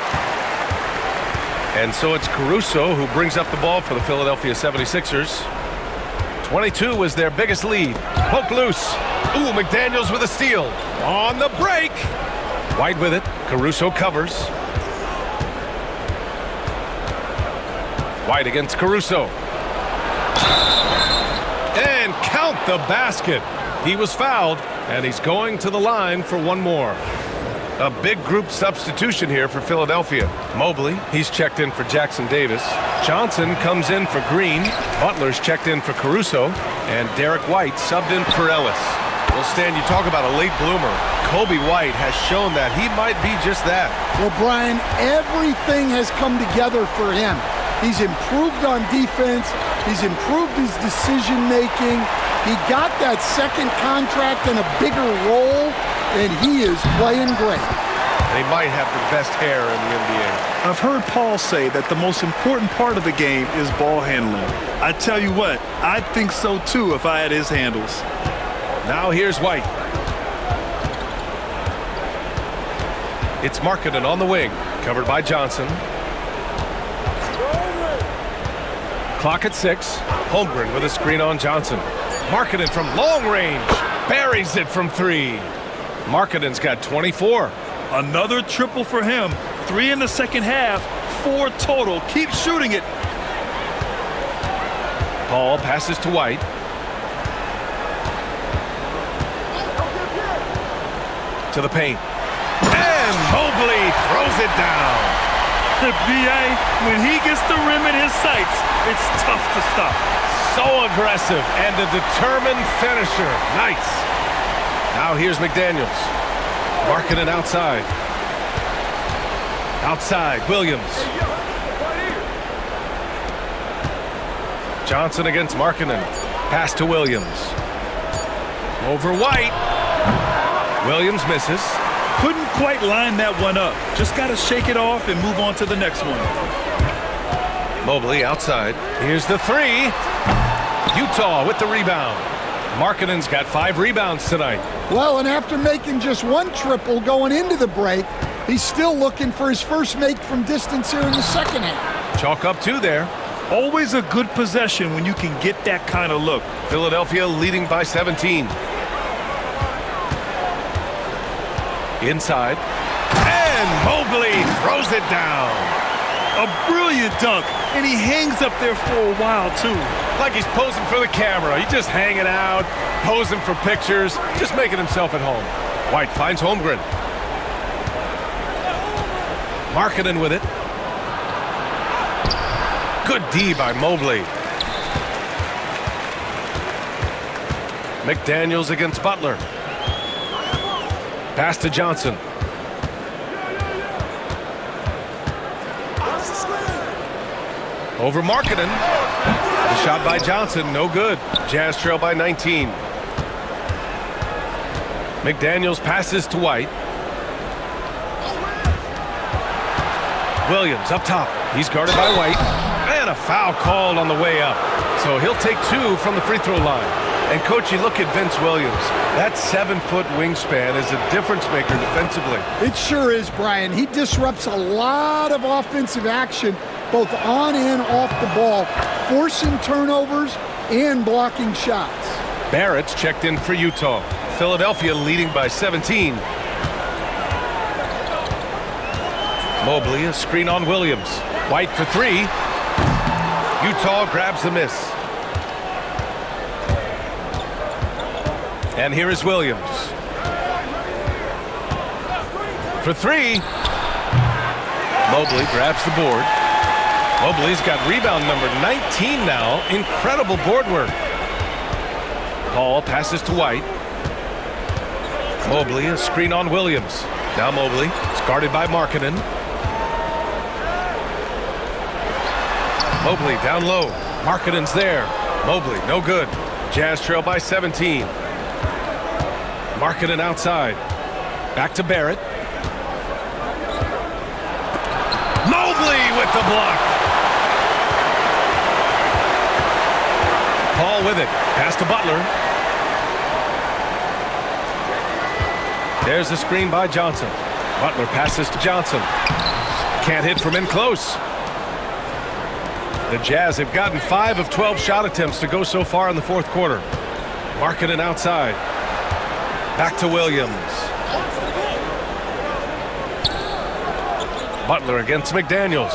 And so it's Caruso who brings up the ball for the Philadelphia 76ers. 22 was their biggest lead. Poke loose. Ooh, McDaniels with a steal. On the break. White with it. Caruso covers. White against Caruso. And count the basket. He was fouled, and he's going to the line for one more. A big group substitution here for Philadelphia. Mobley, he's checked in for Jackson Davis. Johnson comes in for Green. Butler's checked in for Caruso. And Derek White subbed in for Ellis. Well, Stan, you talk about a late bloomer. Kobe White has shown that he might be just that. Well, Brian, everything has come together for him. He's improved on defense. He's improved his decision-making. He got that second contract and a bigger role, and he is playing great. They might have the best hair in the NBA. I've heard Paul say that the most important part of the game is ball handling. I tell you what, I'd think so too if I had his handles. Now here's White. It's Markkanen on the wing, covered by Johnson. Clock at 6. Holmgren with a screen on Johnson. Markkanen from long range. Buries it from 3. Markkanen's got 24. Another triple for him. 3 in the second half. 4 total. Keep shooting it. Paul passes to White. To the paint. And Mobley throws it down. The B.A., when he gets the rim in his sights, it's tough to stop. So aggressive and a determined finisher. Nice. Now here's McDaniels. Markkanen outside. Outside, Williams. Johnson against Markkanen. Pass to Williams. Over White. Williams misses. Couldn't quite line that one up. Just got to shake it off and move on to the next one. Mobley outside. Here's the 3. Utah with the rebound. Markkanen's got 5 rebounds tonight. Well, and after making just 1 triple going into the break, he's still looking for his first make from distance here in the second half. Chalk up 2 there. Always a good possession when you can get that kind of look. Philadelphia leading by 17. Inside. And Mobley throws it down. A brilliant dunk, and he hangs up there for a while, too. Like he's posing for the camera. He's just hanging out, posing for pictures, just making himself at home. White finds Holmgren. Markkanen with it. Good D by Mobley. McDaniels against Butler. Pass to Johnson. Over Markkanen. The shot by Johnson, no good. Jazz trail by 19. McDaniels passes to White. Williams up top. He's guarded by White. And a foul called on the way up. So he'll take 2 from the free throw line. And, Coach, you look at Vince Williams. That 7-foot wingspan is a difference maker defensively. It sure is, Brian. He disrupts a lot of offensive action, both on and off the ball, forcing turnovers and blocking shots. Barrett's checked in for Utah. Philadelphia leading by 17. Mobley, a screen on Williams. White for 3. Utah grabs the miss. And here is Williams. For 3. Mobley grabs the board. Mobley's got rebound number 19 now. Incredible board work. Paul passes to White. Mobley, a screen on Williams. Now Mobley, it's guarded by Markkanen. Mobley down low. Markkanen's there. Mobley, no good. Jazz trail by 17. Markkanen outside. Back to Barrett. Mobley with the block. Paul with it. Pass to Butler. There's the screen by Johnson. Butler passes to Johnson. Can't hit from in close. The Jazz have gotten 5 of 12 shot attempts to go so far in the fourth quarter. Markkanen outside. Back to Williams. Butler against McDaniels.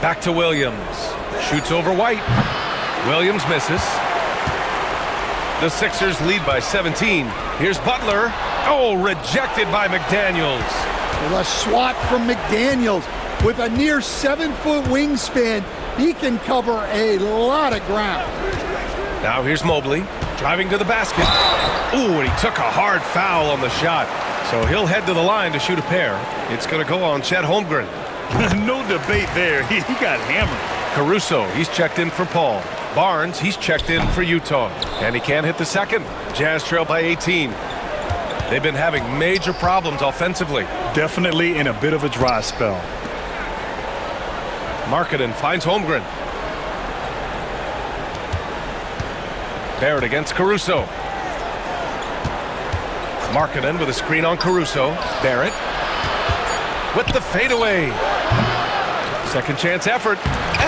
Back to Williams. Shoots over White. Williams misses. The Sixers lead by 17. Here's Butler. Oh, rejected by McDaniels. With a swat from McDaniels. With a near 7-foot wingspan, he can cover a lot of ground. Now here's Mobley driving to the basket. Ooh, and he took a hard foul on the shot. So he'll head to the line to shoot a pair. It's going to go on Chet Holmgren. No debate there. He got hammered. Caruso, he's checked in for Paul. Barnes, he's checked in for Utah. And he can't hit the second. Jazz trail by 18. They've been having major problems offensively. Definitely in a bit of a dry spell. Markkanen finds Holmgren. Barrett against Caruso. Markkanen with a screen on Caruso. Barrett with the fadeaway. Second chance effort.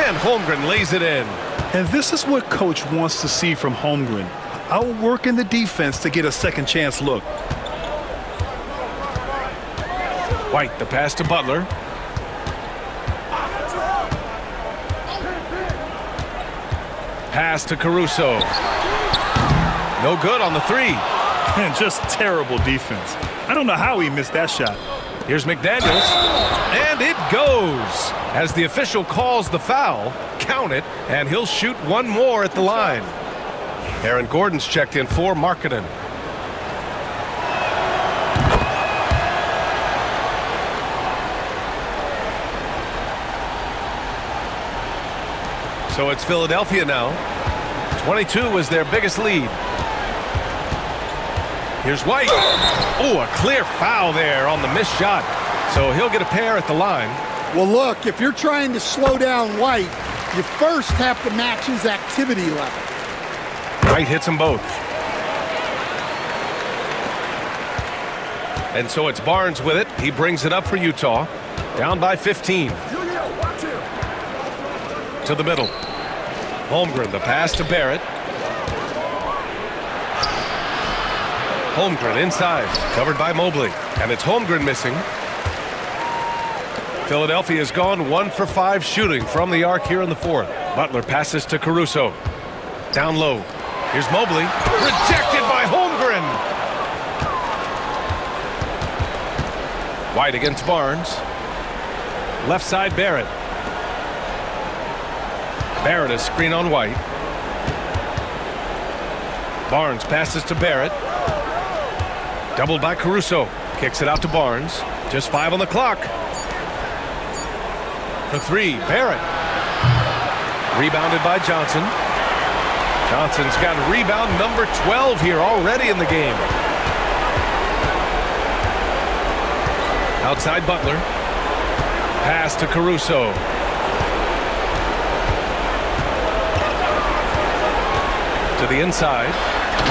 And Holmgren lays it in. And this is what Coach wants to see from Holmgren. Outworking the defense to get a second chance look. White, the pass to Butler. Pass to Caruso. No good on the 3. And just terrible defense. I don't know how he missed that shot. Here's McDaniels. And it goes. As the official calls the foul, count it, and he'll shoot one more at the line. Aaron Gordon's checked in for Markkanen. So it's Philadelphia now. 22 was their biggest lead. Here's White. Oh, a clear foul there on the missed shot. So he'll get a pair at the line. Well, look, if you're trying to slow down White, you first have to match his activity level. White hits them both. And so it's Barnes with it. He brings it up for Utah. Down by 15. To the middle. Holmgren, the pass to Barrett. Holmgren inside, covered by Mobley. And it's Holmgren missing. Philadelphia has gone 1 for 5 shooting from the arc here in the fourth. Butler passes to Caruso. Down low. Here's Mobley. Rejected by Holmgren. White against Barnes. Left side Barrett. Barrett, a screen on White. Barnes passes to Barrett. Doubled by Caruso. Kicks it out to Barnes. Just 5 on the clock. For three, Barrett. Rebounded by Johnson. Johnson's got rebound number 12 here already in the game. Outside Butler. Pass to Caruso. To the inside.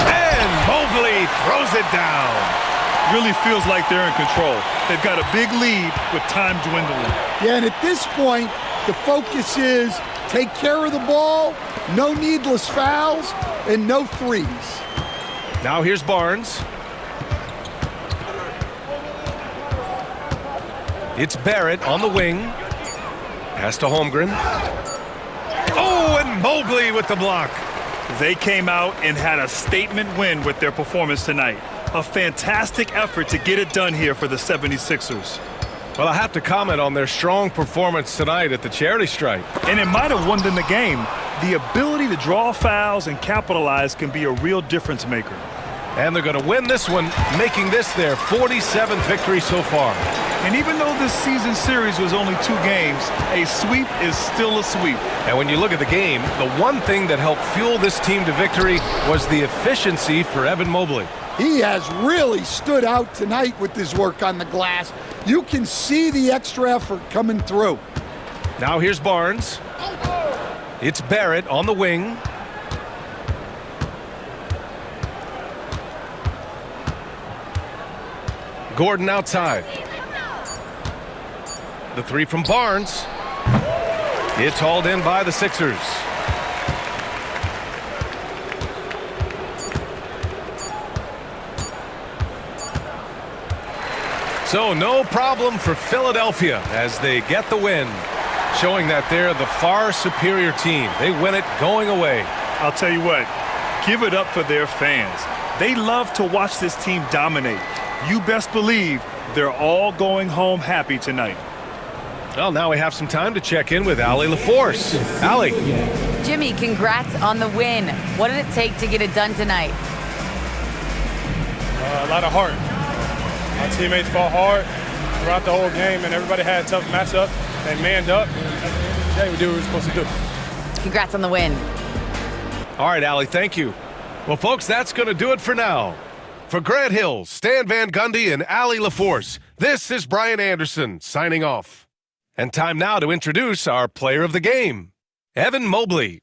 And Mobley throws it down. Really feels like they're in control. They've got a big lead with time dwindling. Yeah, and at this point, the focus is take care of the ball, no needless fouls, and no threes. Now here's Barnes. It's Barrett on the wing. Pass to Holmgren. Oh, and Mobley with the block. They came out and had a statement win with their performance tonight. A fantastic effort to get it done here for the 76ers. Well, I have to comment on their strong performance tonight at the charity stripe. And it might have won them the game. The ability to draw fouls and capitalize can be a real difference maker. And they're going to win this one, making this their 47th victory so far. And even though this season series was only 2 games, a sweep is still a sweep. And when you look at the game, the one thing that helped fuel this team to victory was the efficiency for Evan Mobley. He has really stood out tonight with his work on the glass. You can see the extra effort coming through. Now here's Barnes. It's Barrett on the wing. Gordon outside. The three from Barnes. It's hauled in by the Sixers. So no problem for Philadelphia as they get the win, showing that they're the far superior team. They win it going away. I'll tell you what, give it up for their fans. They love to watch this team dominate. You best believe they're all going home happy tonight. Well, now we have some time to check in with Allie LaForce. Allie. Jimmy, congrats on the win. What did it take to get it done tonight? A lot of heart. My teammates fought hard throughout the whole game, and everybody had a tough matchup. They manned up, and at the end of the day, we did what we were supposed to do. Congrats on the win. All right, Allie, thank you. Well, folks, that's going to do it for now. For Grant Hill, Stan Van Gundy, and Allie LaForce, this is Brian Anderson signing off. And time now to introduce our player of the game, Evan Mobley.